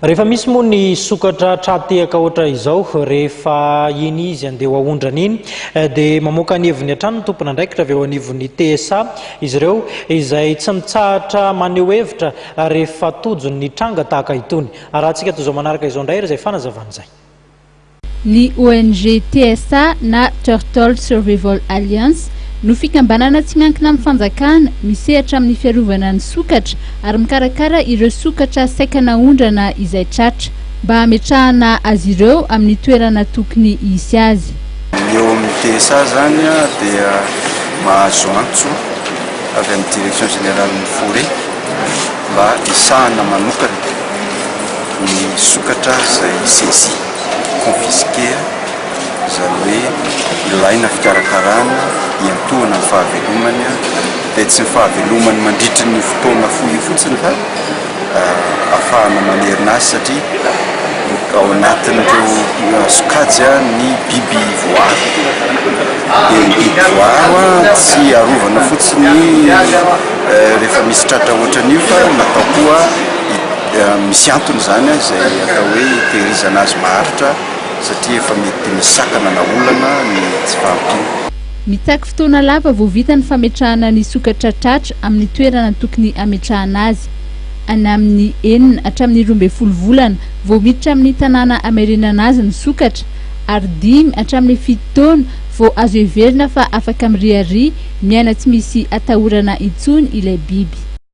Rehefa misy moa ny sokatra tratehaka ohatra izao rehefa iny izy andeha hoaondrana iny dia mamoaka anivony hatrany ny tompony andraikitra avy eo anivon'ny TSA izy ireo izay tsy mitsahatra maneho hevitra rehefa tojo ny tranga tahaka itony. Arahantsika toy izao manaraka izao indray izay fanazavana izay. Ny ONG TSA na Turtle Survival Alliance no fikambanana tsy miankina amin'ny fanjakana misehatra amin'ny fiarovana ny sokatra ary mikarakara ireo sokatra saikana ondrana izay tratra mba hametrahana azy ireo amin'ny toerana tokony hisy azy. Eo amin'ny TSA zany dia mahazo antso avy amin'ny Direction Générale ny Forêt mba hisahana manokana ny sokatra izay saisie confisqué izany hoe ilaina fikarakarana hiantohana ny fahavelomany dia tsy ny fahavelomany mandritra ny fotoana fohy fotsiny fa ahafahana manerina azy satria ao anatin'ireo sokajy ny biby voary. Dia ny biby voary tsy arovana fotsiny rehefa misy tratra ohatran'io fa natao koa misy antony zany izay atao hoe hitehirizana azy maharitra satria efa mety misakana na olana ny tsy fahampiana. Mitaky fotoana lava vao vita ny fametrahana ny sokatra tratra amin'ny toerana tokony ametrahana azy. Any amin'ny 9 hatramin'ny 12 volana vao miditra amin'ny tanàna amerenana azy ny sokatra ary 5 hatramin'ny 7 taona vao azo heverina fa afaka mirihary miaina tsy misy atahorana intsony ilay biby.